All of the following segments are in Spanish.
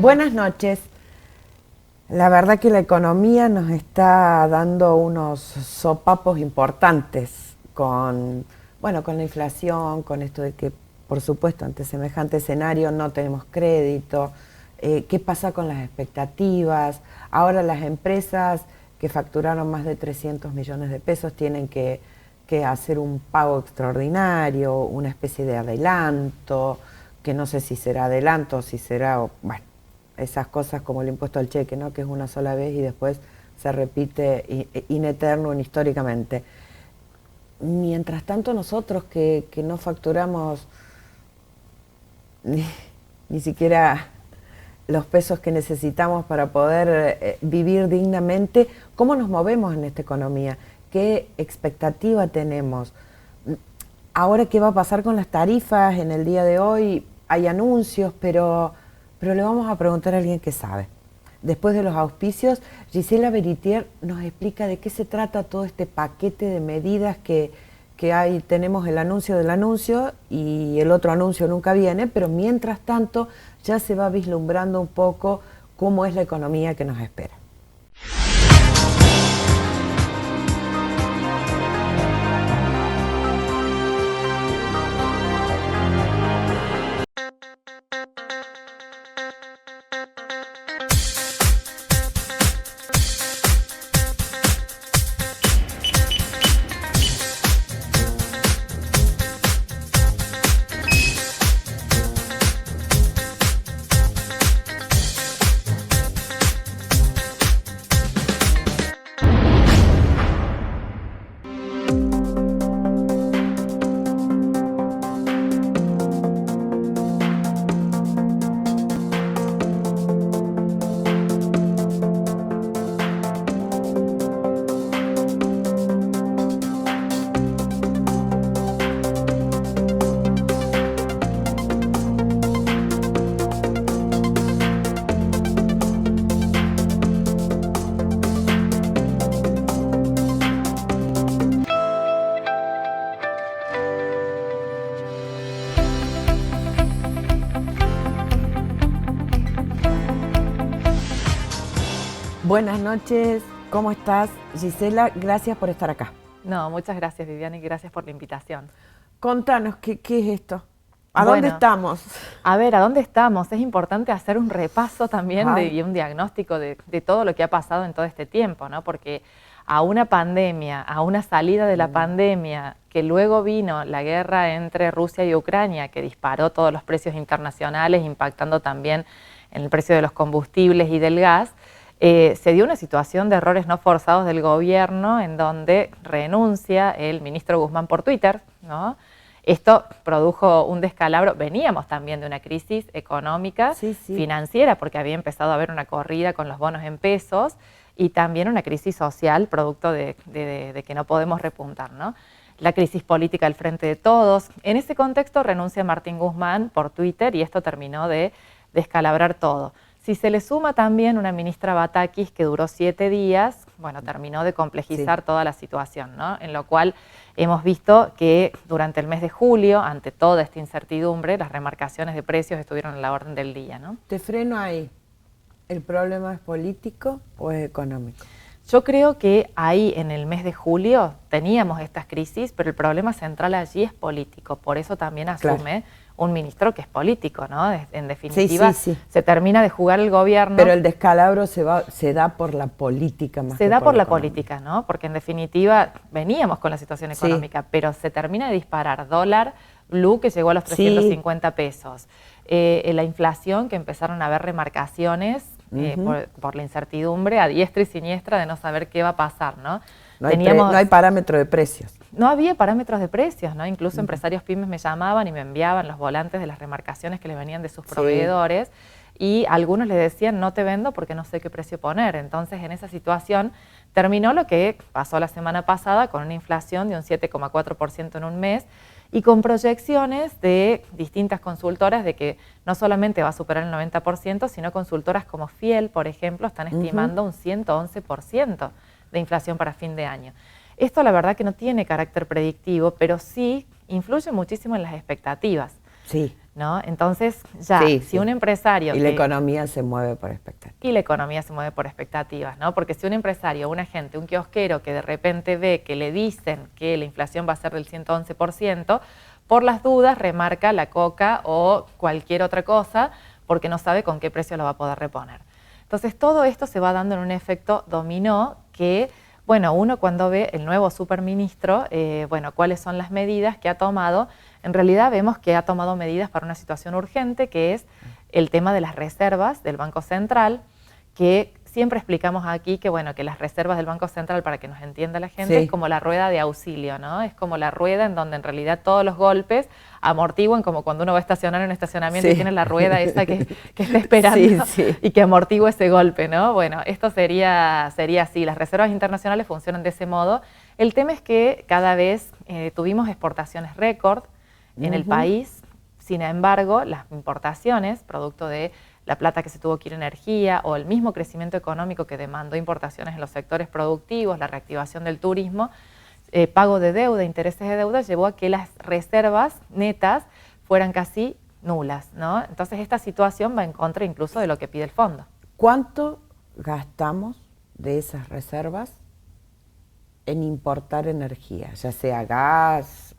Buenas noches. La verdad que la economía nos está dando unos sopapos importantes con la inflación, con esto de que, por supuesto, ante semejante escenario no tenemos crédito. ¿Qué pasa con las expectativas? Ahora las empresas que facturaron más de 300 millones de pesos tienen que hacer un pago extraordinario, una especie de adelanto, que no sé si será adelanto o si será, bueno, esas cosas como el impuesto al cheque, ¿no? Que es una sola vez y después se repite in eterno, históricamente. Mientras tanto nosotros que no facturamos ni siquiera los pesos que necesitamos para poder vivir dignamente, ¿cómo nos movemos en esta economía? ¿Qué expectativa tenemos? Ahora, ¿qué va a pasar con las tarifas? En el día de hoy hay anuncios, pero le vamos a preguntar a alguien que sabe. Después de los auspicios, Gisela Beritier nos explica de qué se trata todo este paquete de medidas que hay. Tenemos el anuncio del anuncio y el otro anuncio nunca viene, pero mientras tanto ya se va vislumbrando un poco cómo es la economía que nos espera. Buenas noches, ¿cómo estás? Gisela, gracias por estar acá. No, muchas gracias, Viviana, y gracias por la invitación. Contanos, ¿qué es esto? ¿A dónde estamos? A ver, ¿a dónde estamos? Es importante hacer un repaso también y un diagnóstico de todo lo que ha pasado en todo este tiempo, ¿no? Porque a una pandemia, a una salida de la pandemia, que luego vino la guerra entre Rusia y Ucrania, que disparó todos los precios internacionales, impactando también en el precio de los combustibles y del gas, se dio una situación de errores no forzados del gobierno en donde renuncia el ministro Guzmán por Twitter, ¿no? Esto produjo un descalabro. Veníamos también de una crisis económica, financiera, porque había empezado a haber una corrida con los bonos en pesos y también una crisis social producto de que no podemos repuntar, ¿no? La crisis política al frente de todos. En ese contexto renuncia Martín Guzmán por Twitter y esto terminó de descalabrar todo. Si se le suma también una ministra Batakis que duró 7 días, bueno, terminó de complejizar toda la situación, ¿no? En lo cual hemos visto que durante el mes de julio, ante toda esta incertidumbre, las remarcaciones de precios estuvieron en la orden del día, ¿no? Te freno ahí. ¿El problema es político o es económico? Yo creo que ahí en el mes de julio teníamos estas crisis, pero el problema central allí es político, por eso también asume un ministro que es político, ¿no? En definitiva, se termina de jugar el gobierno. Pero el descalabro se da por la política más que se da por la económica. política, ¿no? Porque en definitiva veníamos con la situación económica, pero se termina de disparar dólar blue que llegó a los 350 pesos. La inflación, que empezaron a haber remarcaciones por la incertidumbre a diestra y siniestra de no saber qué va a pasar, ¿no? No hay parámetro de precios. No había parámetros de precios, ¿no? Incluso empresarios pymes me llamaban y me enviaban los volantes de las remarcaciones que les venían de sus proveedores y algunos les decían no te vendo porque no sé qué precio poner. Entonces en esa situación terminó lo que pasó la semana pasada con una inflación de un 7,4% en un mes y con proyecciones de distintas consultoras de que no solamente va a superar el 90%, sino consultoras como Fiel, por ejemplo, están estimando un 111% de inflación para fin de año. Esto la verdad que no tiene carácter predictivo, pero sí influye muchísimo en las expectativas. Sí. ¿no? Entonces, ya, si un empresario... Y la economía se mueve por expectativas. Y la economía se mueve por expectativas, ¿no? Porque si un empresario, un agente, un kiosquero que de repente ve que le dicen que la inflación va a ser del 111%, por las dudas remarca la coca o cualquier otra cosa porque no sabe con qué precio lo va a poder reponer. Entonces, todo esto se va dando en un efecto dominó que... Bueno, uno cuando ve el nuevo superministro, bueno, cuáles son las medidas que ha tomado, en realidad vemos que ha tomado medidas para una situación urgente, que es el tema de las reservas del Banco Central, que siempre explicamos aquí que, bueno, que las reservas del Banco Central, para que nos entienda la gente, es como la rueda de auxilio, ¿no? Es como la rueda en donde en realidad todos los golpes amortiguan, como cuando uno va a estacionar en un estacionamiento y tiene la rueda esa que está esperando y que amortigua ese golpe, ¿no? Bueno, esto sería así. Las reservas internacionales funcionan de ese modo. El tema es que cada vez tuvimos exportaciones récord en el país. Sin embargo, las importaciones, producto de la plata que se tuvo que ir a energía o el mismo crecimiento económico que demandó importaciones en los sectores productivos, la reactivación del turismo, pago de deuda, intereses de deuda, llevó a que las reservas netas fueran casi nulas, ¿no? Entonces esta situación va en contra incluso de lo que pide el fondo. ¿Cuánto gastamos de esas reservas en importar energía, ya sea gas?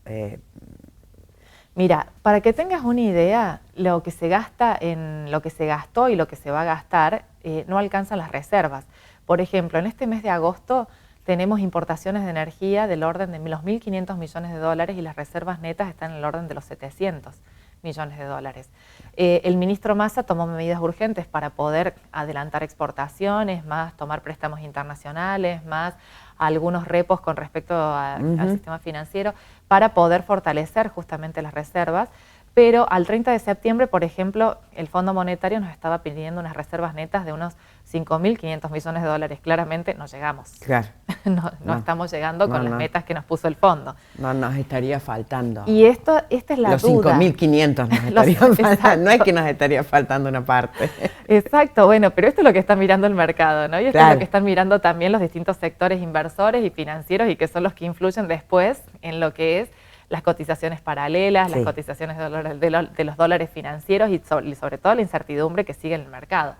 Mira, para que tengas una idea, lo que se gasta lo que se gastó y lo que se va a gastar no alcanzan las reservas. Por ejemplo, en este mes de agosto tenemos importaciones de energía del orden de los 1.500 millones de dólares y las reservas netas están en el orden de los 700 millones de dólares. El ministro Massa tomó medidas urgentes para poder adelantar exportaciones, más tomar préstamos internacionales, más algunos repos con respecto al sistema financiero para poder fortalecer justamente las reservas. Pero al 30 de septiembre, por ejemplo, el Fondo Monetario nos estaba pidiendo unas reservas netas de unos 5.500 millones de dólares. Claramente no llegamos. Claro. no estamos llegando con las metas que nos puso el fondo. No nos estaría faltando. Y esta es la duda. Los 5.500 nos estarían faltando. No es que nos estaría faltando una parte. Exacto, bueno, pero esto es lo que está mirando el mercado, ¿no? Y esto es lo que están mirando también los distintos sectores inversores y financieros y que son los que influyen después en lo que es las cotizaciones paralelas, las cotizaciones de los dólares financieros y sobre todo la incertidumbre que sigue en el mercado.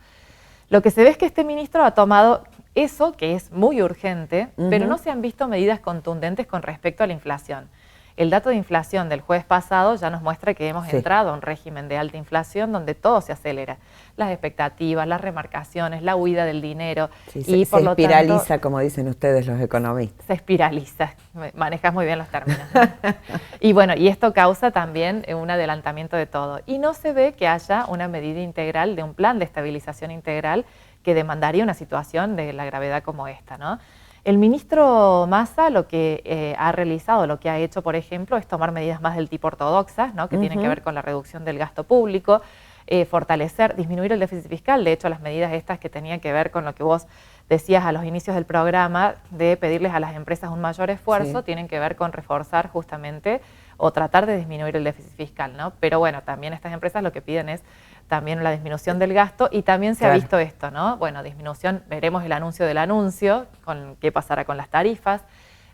Lo que se ve es que este ministro ha tomado eso, que es muy urgente, pero no se han visto medidas contundentes con respecto a la inflación. El dato de inflación del jueves pasado ya nos muestra que hemos entrado a un régimen de alta inflación donde todo se acelera. Las expectativas, las remarcaciones, la huida del dinero. Y por se espiraliza, tanto, como dicen ustedes los economistas. Se espiraliza, manejas muy bien los términos. Y bueno, y esto causa también un adelantamiento de todo. Y no se ve que haya una medida integral de un plan de estabilización integral que demandaría una situación de la gravedad como esta, ¿no? El ministro Massa lo que ha realizado, lo que ha hecho, por ejemplo, es tomar medidas más del tipo ortodoxas, ¿no? Que tienen que ver con la reducción del gasto público, fortalecer, disminuir el déficit fiscal. De hecho, las medidas estas que tenían que ver con lo que vos decías a los inicios del programa, de pedirles a las empresas un mayor esfuerzo, tienen que ver con reforzar justamente o tratar de disminuir el déficit fiscal, ¿no? Pero bueno, también estas empresas lo que piden es también la disminución del gasto y también se ha visto esto, ¿no? Bueno, disminución, veremos el anuncio del anuncio, con qué pasará con las tarifas,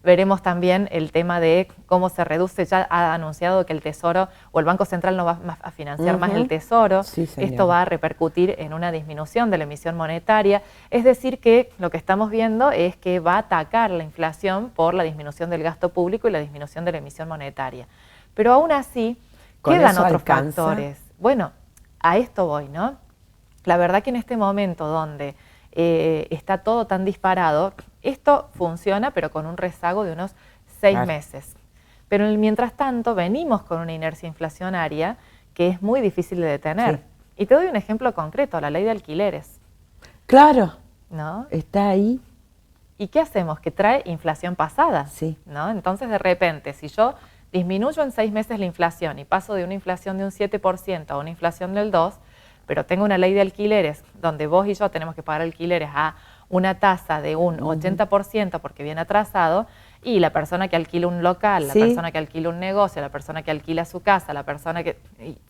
veremos también el tema de cómo se reduce, ya ha anunciado que el Tesoro o el Banco Central no va a financiar más el Tesoro, esto va a repercutir en una disminución de la emisión monetaria, es decir que lo que estamos viendo es que va a atacar la inflación por la disminución del gasto público y la disminución de la emisión monetaria. Pero aún así, quedan otros factores. Bueno, a esto voy, ¿no? La verdad que en este momento donde está todo tan disparado, esto funciona pero con un rezago de unos 6 meses. Pero mientras tanto venimos con una inercia inflacionaria que es muy difícil de detener. Y te doy un ejemplo concreto, la ley de alquileres. Claro, ¿no? Está ahí. ¿Y qué hacemos? Que trae inflación pasada, ¿no? Entonces de repente, si yo disminuyo en 6 meses la inflación y paso de una inflación de un 7% a una inflación del 2%, pero tengo una ley de alquileres donde vos y yo tenemos que pagar alquileres a una tasa de un 80% porque viene atrasado, y la persona que alquila un local, la persona que alquila un negocio, la persona que alquila su casa, la persona que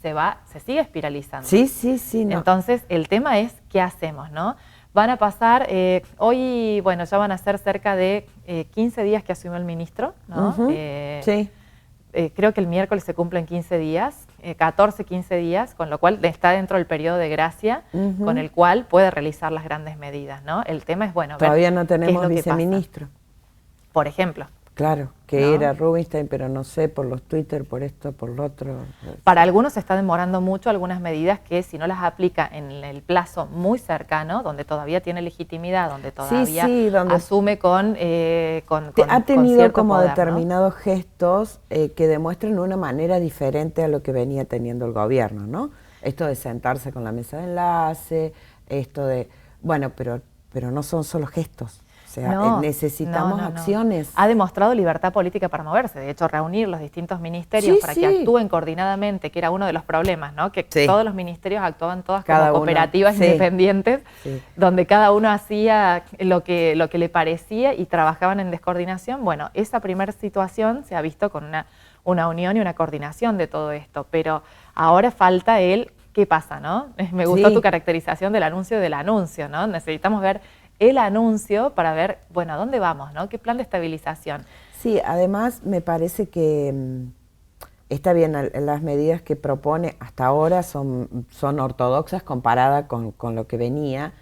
se sigue espiralizando. No. Entonces el tema es ¿qué hacemos, no? Van a pasar, hoy, bueno, ya van a ser cerca de 15 días que asumió el ministro, ¿no? Creo que el miércoles se cumplen 15 días. 14, 15 días, con lo cual está dentro del periodo de gracia con el cual puede realizar las grandes medidas, ¿no? El tema es, bueno, todavía no tenemos viceministro. Por ejemplo. Claro, que era Rubinstein, pero no sé, por los Twitter, por esto, por lo otro. Para algunos se está demorando mucho algunas medidas que si no las aplica en el plazo muy cercano, donde todavía tiene legitimidad, donde todavía donde asume con ha tenido como poder, determinados gestos que demuestran una manera diferente a lo que venía teniendo el gobierno, ¿no? Esto de sentarse con la mesa de enlace, esto de... Bueno, pero no son solo gestos. O sea, necesitamos acciones. Ha demostrado libertad política para moverse. De hecho, reunir los distintos ministerios para que actúen coordinadamente, que era uno de los problemas, ¿no? Que todos los ministerios actuaban todas como cooperativas independientes, donde cada uno hacía lo que le parecía y trabajaban en descoordinación. Bueno, esa primera situación se ha visto con una unión y una coordinación de todo esto. Pero ahora falta ¿qué pasa, no? Me gustó tu caracterización del anuncio, ¿no? Necesitamos ver el anuncio para ver, bueno, ¿a dónde vamos, no? ¿Qué plan de estabilización? Sí, además me parece que está bien, las medidas que propone hasta ahora son ortodoxas comparadas con lo que venía,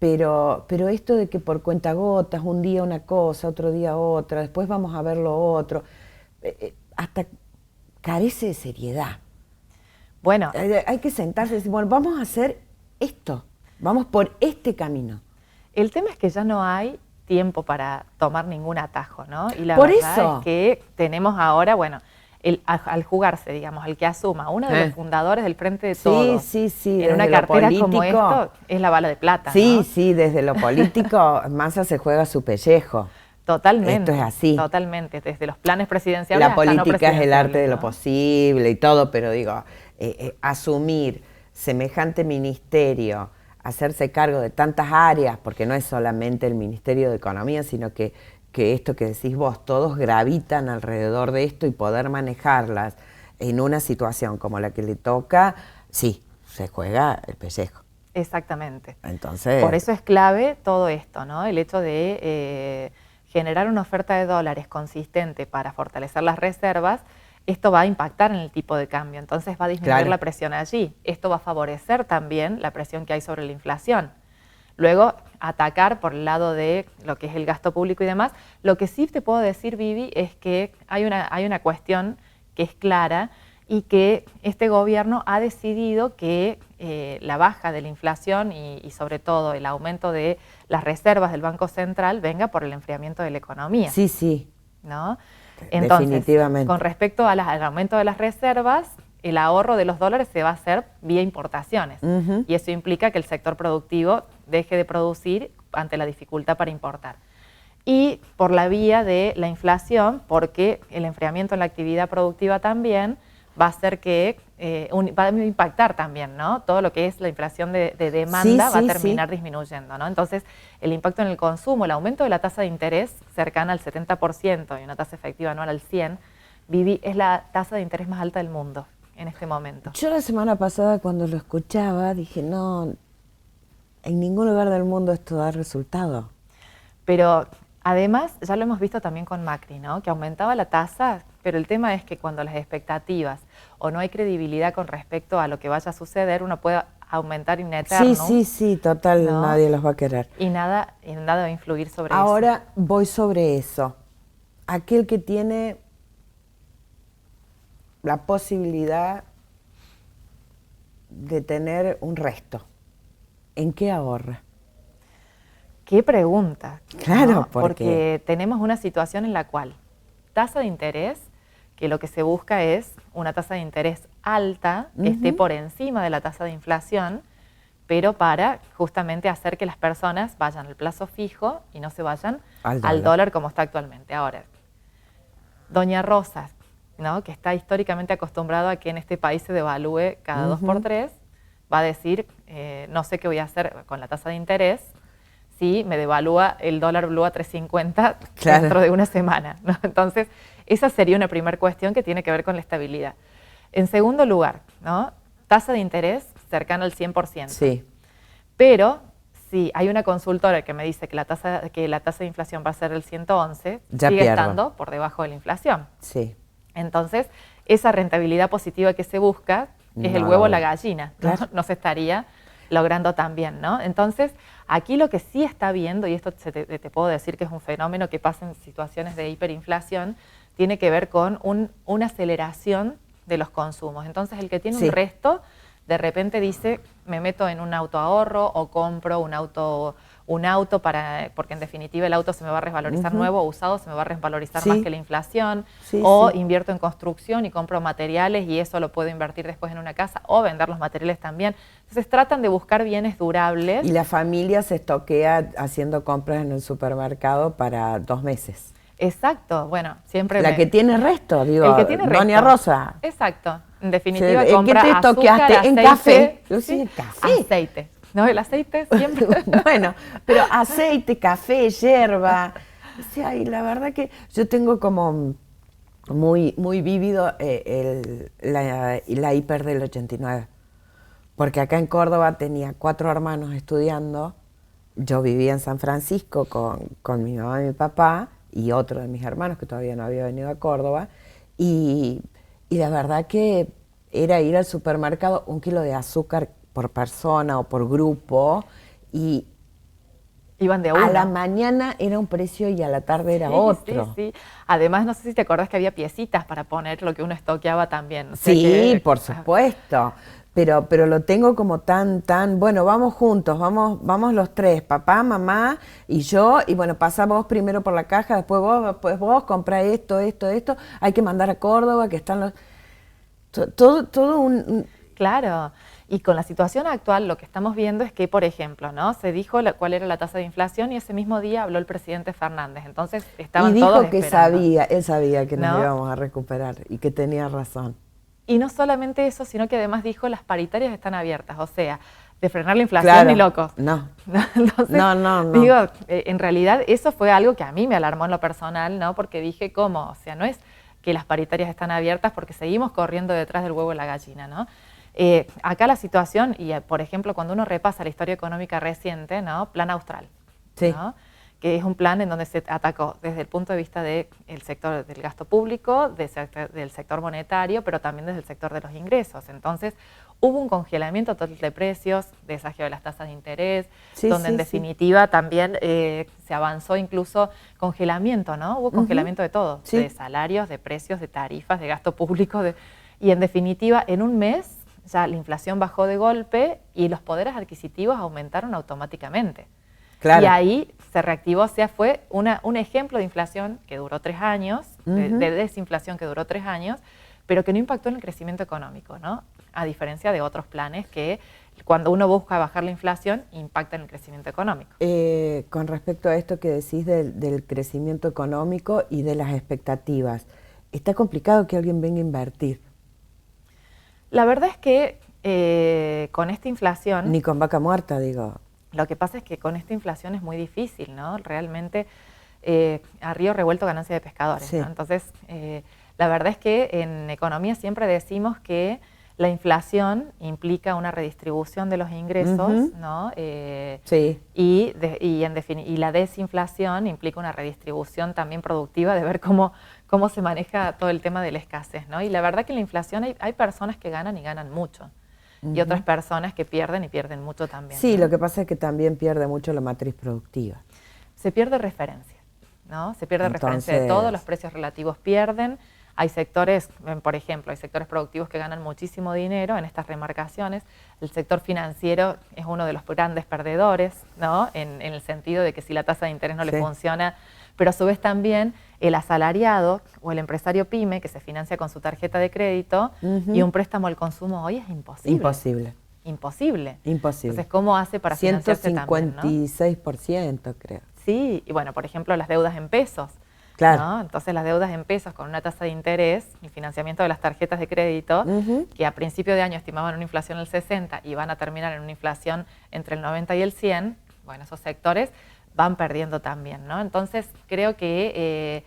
pero esto de que por cuentagotas, un día una cosa, otro día otra, después vamos a ver lo otro, hasta carece de seriedad. Bueno, hay que sentarse y decir, bueno, vamos a hacer esto, vamos por este camino. El tema es que ya no hay tiempo para tomar ningún atajo, ¿no? Y la verdad es que tenemos ahora, bueno, al jugarse, digamos, el que asuma uno de los fundadores del Frente de Todos en una cartera como esto, es la bala de plata, ¿no? Sí, desde lo político, Massa se juega su pellejo. Totalmente. Esto es así. Totalmente, desde los planes presidenciales hasta no presidenciales. La política es el arte de lo posible y todo, pero digo, asumir semejante ministerio, hacerse cargo de tantas áreas, porque no es solamente el Ministerio de Economía, sino que esto que decís vos, todos gravitan alrededor de esto y poder manejarlas en una situación como la que le toca, sí, se juega el pellejo. Exactamente. Entonces, por eso es clave todo esto, ¿no? El hecho de generar una oferta de dólares consistente para fortalecer las reservas. Esto va a impactar en el tipo de cambio, entonces va a disminuir la presión allí. Esto va a favorecer también la presión que hay sobre la inflación. Luego, atacar por el lado de lo que es el gasto público y demás. Lo que sí te puedo decir, Vivi, es que hay una cuestión que es clara y que este gobierno ha decidido que la baja de la inflación y sobre todo el aumento de las reservas del Banco Central venga por el enfriamiento de la economía. Sí. ¿No? Entonces, con respecto al aumento de las reservas, el ahorro de los dólares se va a hacer vía importaciones. Y eso implica que el sector productivo deje de producir ante la dificultad para importar. Y por la vía de la inflación, porque el enfriamiento en la actividad productiva también va a hacer que va a impactar también, ¿no? Todo lo que es la inflación de demanda va a terminar disminuyendo, ¿no? Entonces, el impacto en el consumo, el aumento de la tasa de interés cercana al 70% y una tasa efectiva anual al 100%, Vivi, es la tasa de interés más alta del mundo en este momento. Yo la semana pasada cuando lo escuchaba dije, no, en ningún lugar del mundo esto da resultado. Pero además, ya lo hemos visto también con Macri, ¿no? Que aumentaba la tasa, pero el tema es que cuando las expectativas o no hay credibilidad con respecto a lo que vaya a suceder, uno puede aumentar in eternum. Sí, total, ¿no? Nadie los va a querer. Y nada va a influir sobre eso. Ahora voy sobre eso. Aquel que tiene la posibilidad de tener un resto, ¿en qué ahorra? Qué pregunta. Claro, ¿no? Porque tenemos una situación en la cual tasa de interés, que lo que se busca es una tasa de interés alta, que esté por encima de la tasa de inflación, pero para justamente hacer que las personas vayan al plazo fijo y no se vayan al dólar como está actualmente. Ahora, doña Rosa, ¿no? Que está históricamente acostumbrado a que en este país se devalúe cada 2 por 3, va a decir, no sé qué voy a hacer con la tasa de interés si me devalúa el dólar blue a 3.50 dentro de una semana, ¿no? Entonces, esa sería una primera cuestión que tiene que ver con la estabilidad. En segundo lugar, ¿no? Tasa de interés cercana al 100%. Sí. Pero si hay una consultora que me dice que la tasa de inflación va a ser el 111, sigue estando por debajo de la inflación. Sí. Entonces, esa rentabilidad positiva que se busca es el huevo o la gallina, ¿no? Claro. No se estaría logrando tan bien, ¿no? Entonces, aquí lo que sí está viendo, y esto te puedo decir que es un fenómeno que pasa en situaciones de hiperinflación, tiene que ver con una aceleración de los consumos. Entonces, el que tiene un resto, de repente dice, me meto en un autoahorro o compro un auto porque en definitiva el auto se me va a revalorizar nuevo o usado, se me va a revalorizar más que la inflación, invierto en construcción y compro materiales y eso lo puedo invertir después en una casa o vender los materiales también. Entonces tratan de buscar bienes durables. Y la familia se estoquea haciendo compras en el supermercado para 2 meses. Exacto, bueno, siempre la que tiene resto, digo, el que tiene resto. Doña Rosa. Exacto, en definitiva compra ¿en qué te estoqueaste? azúcar, ¿En aceite, café? Yo sí, en café. Aceite. ¿No? El aceite siempre. Bueno, pero aceite, café, yerba. O sea, y la verdad que yo tengo como muy, muy vívido la hiper del 89. Porque acá en Córdoba tenía 4 hermanos estudiando. Yo vivía en San Francisco con mi mamá y mi papá y otro de mis hermanos que todavía no había venido a Córdoba. Y la verdad que era ir al supermercado, 1 kilo de azúcar por persona o por grupo, y iban de a uno. A la mañana era un precio y a la tarde era otro. Sí. Además, no sé si te acordás que había piecitas para poner lo que uno estoqueaba también. O sea por supuesto. Pero lo tengo como tan, bueno, vamos juntos, vamos los 3, papá, mamá y yo, y bueno, pasa vos primero por la caja, después vos, comprá esto, hay que mandar a Córdoba, que están los... Todo un... Claro, y con la situación actual lo que estamos viendo es que, por ejemplo, ¿no? Se dijo cuál era la tasa de inflación y ese mismo día habló el presidente Fernández, entonces estaban todos esperando. Y dijo que él sabía que nos íbamos a recuperar y que tenía razón. Y no solamente eso, sino que además dijo las paritarias están abiertas, o sea, de frenar la inflación ni locos. No. Entonces, no. Digo, en realidad eso fue algo que a mí me alarmó en lo personal, ¿no? Porque dije, ¿cómo? O sea, no es que las paritarias están abiertas porque seguimos corriendo detrás del huevo y la gallina, ¿no? Acá la situación, y por ejemplo, cuando uno repasa la historia económica reciente, ¿no? Plan Austral, ¿no? Que es un plan en donde se atacó desde el punto de vista del sector del gasto público, del sector monetario, pero también desde el sector de los ingresos. Entonces, hubo un congelamiento total de precios, desagio de las tasas de interés, donde en definitiva también se avanzó incluso congelamiento, ¿no? Hubo congelamiento de todo, de salarios, de precios, de tarifas, de gasto público, y en definitiva, en un mes ya la inflación bajó de golpe y los poderes adquisitivos aumentaron automáticamente. Claro. Y ahí se reactivó, o sea, fue un ejemplo de inflación que duró 3 años, de desinflación que duró 3 años, pero que no impactó en el crecimiento económico, ¿no? A diferencia de otros planes que cuando uno busca bajar la inflación, impacta en el crecimiento económico. Con respecto a esto que decís del crecimiento económico y de las expectativas, ¿está complicado que alguien venga a invertir? La verdad es que con esta inflación... Ni con vaca muerta, digo. Lo que pasa es que con esta inflación es muy difícil, ¿no? Realmente a río revuelto ganancia de pescadores, ¿no? Entonces, la verdad es que en economía siempre decimos que la inflación implica una redistribución de los ingresos, ¿no? Y la desinflación implica una redistribución también productiva de ver cómo se maneja todo el tema de la escasez, ¿no? Y la verdad que en la inflación hay personas que ganan y ganan mucho. Y otras personas que pierden y pierden mucho también. Sí, ¿no? Lo que pasa es que también pierde mucho la matriz productiva. Se pierde referencia, ¿no? Se pierde referencia de todo, los precios relativos pierden. Hay sectores, por ejemplo, hay sectores productivos que ganan muchísimo dinero en estas remarcaciones. El sector financiero es uno de los grandes perdedores, ¿no? En el sentido de que si la tasa de interés no le funciona, pero a su vez también el asalariado o el empresario pyme que se financia con su tarjeta de crédito y un préstamo al consumo hoy es imposible. Imposible. Entonces, ¿cómo hace para financiarse también? 156%, creo. Sí, y bueno, por ejemplo, las deudas en pesos. Claro. ¿No? Entonces, las deudas en pesos con una tasa de interés, el financiamiento de las tarjetas de crédito, que a principio de año estimaban una inflación del 60 y van a terminar en una inflación entre el 90 y el 100, bueno, esos sectores van perdiendo también, ¿no? Entonces, creo que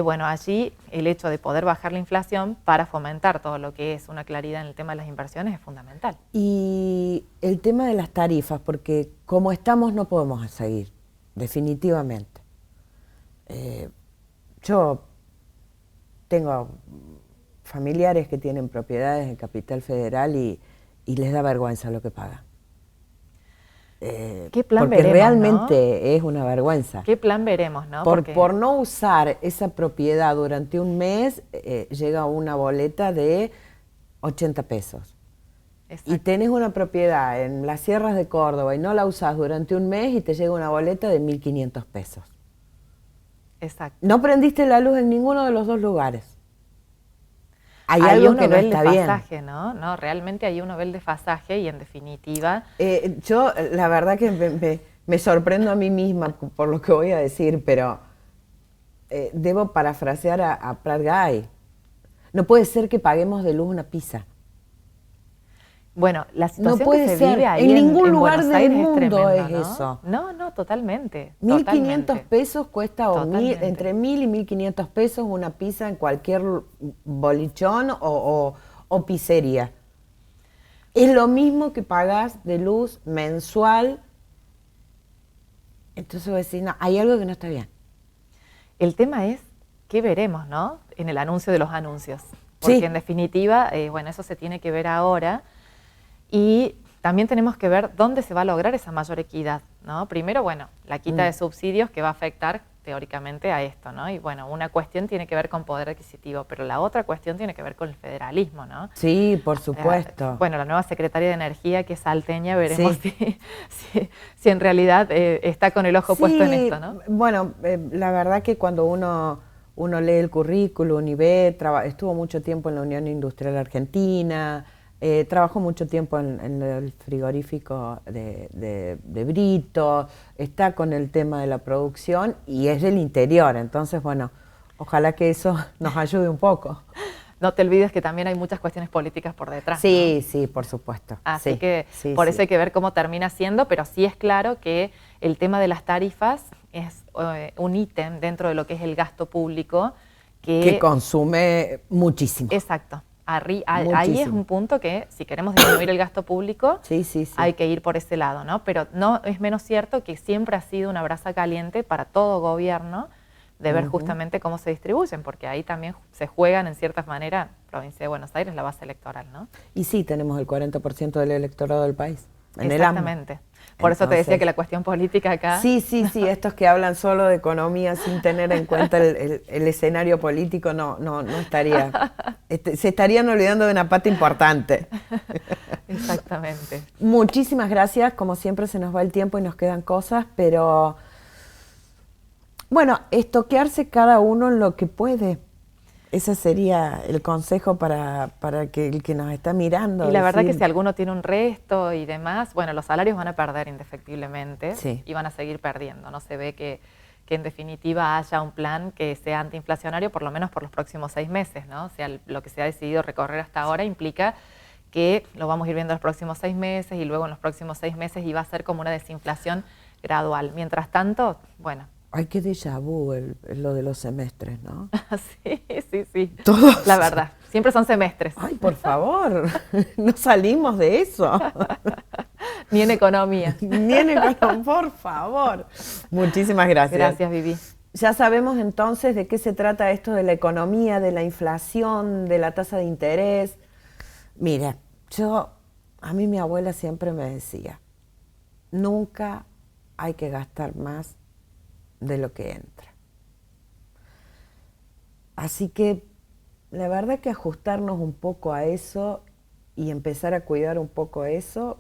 bueno, allí el hecho de poder bajar la inflación para fomentar todo lo que es una claridad en el tema de las inversiones es fundamental. Y el tema de las tarifas, porque como estamos no podemos seguir, definitivamente. Yo tengo familiares que tienen propiedades en Capital Federal y les da vergüenza lo que pagan. ¿Qué plan porque veremos, realmente ¿no? es una vergüenza. ¿Qué plan veremos, no? Por no usar esa propiedad durante un mes, llega una boleta de 80 pesos. Exacto. Y tenés una propiedad en las sierras de Córdoba y no la usás durante un mes y te llega una boleta de 1.500 pesos. Exacto. No prendiste la luz en ninguno de los dos lugares. Hay algo que no está bien. ¿no? Realmente hay un nivel de desfasaje y en definitiva... yo la verdad que me sorprendo a mí misma por lo que voy a decir, pero debo parafrasear a Prat Guy. No puede ser que paguemos de luz una pizza. Bueno, la situación no puede que se ser. Vive ahí en ningún lugar Buenos del Aires mundo es, tremendo, es eso. No, totalmente. 1.500 pesos cuesta, Totalmente. Entre 1.000 y 1.500 pesos una pizza en cualquier bolichón o pizzería. Es lo mismo que pagás de luz mensual. Entonces voy a decir, no, hay algo que no está bien. El tema es qué veremos, ¿no? En el anuncio de los anuncios. Porque sí. En definitiva, bueno, eso se tiene que ver ahora. Y también tenemos que ver dónde se va a lograr esa mayor equidad, ¿no? Primero, bueno, la quita de subsidios que va a afectar teóricamente a esto, ¿no? Y bueno, una cuestión tiene que ver con poder adquisitivo, pero la otra cuestión tiene que ver con el federalismo, ¿no? Sí, por supuesto. Bueno, la nueva secretaria de Energía, que es salteña, veremos si en realidad está con el ojo puesto en esto, ¿no? Bueno, la verdad que cuando uno lee el currículum y ve, estuvo mucho tiempo en la Unión Industrial Argentina, trabajó mucho tiempo en el frigorífico de Brito, está con el tema de la producción y es del interior, entonces bueno, ojalá que eso nos ayude un poco. No te olvides que también hay muchas cuestiones políticas por detrás. Sí, ¿no? sí, por supuesto. Así que por eso hay que ver cómo termina siendo, pero sí es claro que el tema de las tarifas es un ítem dentro de lo que es el gasto público que consume muchísimo. Exacto. Ahí es un punto que si queremos disminuir el gasto público hay que ir por ese lado, ¿no? Pero no es menos cierto que siempre ha sido una brasa caliente para todo gobierno de ver justamente cómo se distribuyen, porque ahí también se juegan en cierta manera, provincia de Buenos Aires, la base electoral, ¿no? Y sí, tenemos el 40% del electorado del país. Exactamente. Por eso te decía que la cuestión política acá... Sí, estos que hablan solo de economía sin tener en cuenta el escenario político no estaría... se estarían olvidando de una pata importante. Exactamente. Muchísimas gracias, como siempre se nos va el tiempo y nos quedan cosas, pero... Bueno, estoquearse cada uno en lo que puede. Ese sería el consejo para que el que nos está mirando. Y la verdad que si alguno tiene un resto y demás, bueno, los salarios van a perder indefectiblemente y van a seguir perdiendo. No se ve que en definitiva haya un plan que sea antiinflacionario, por lo menos por los próximos 6 meses, ¿no? O sea, lo que se ha decidido recorrer hasta ahora implica que lo vamos a ir viendo en los próximos 6 meses y luego en los próximos 6 meses y va a ser como una desinflación gradual. Mientras tanto, bueno... Ay, qué déjà vu lo de los semestres, ¿no? Sí. Todos. La verdad, siempre son semestres. Ay, por favor, no salimos de eso. Ni en economía. Ni en economía, por favor. Muchísimas gracias. Gracias, Vivi. Ya sabemos entonces de qué se trata esto de la economía, de la inflación, de la tasa de interés. Mira, a mí mi abuela siempre me decía, nunca hay que gastar más de lo que entra. Así que la verdad que ajustarnos un poco a eso y empezar a cuidar un poco eso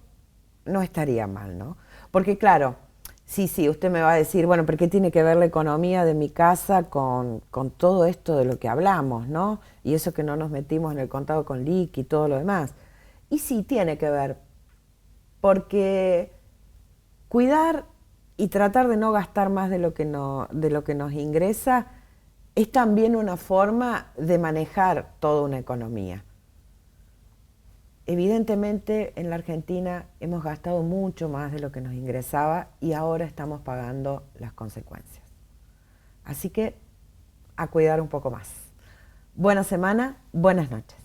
no estaría mal, ¿no? Porque claro, sí, usted me va a decir, bueno, ¿pero qué tiene que ver la economía de mi casa con todo esto de lo que hablamos, ¿no? Y eso que no nos metimos en el contado con liqui y todo lo demás. Y sí, tiene que ver, porque cuidar y tratar de no gastar más de lo que nos ingresa es también una forma de manejar toda una economía. Evidentemente en la Argentina hemos gastado mucho más de lo que nos ingresaba y ahora estamos pagando las consecuencias. Así que a cuidar un poco más. Buena semana, buenas noches.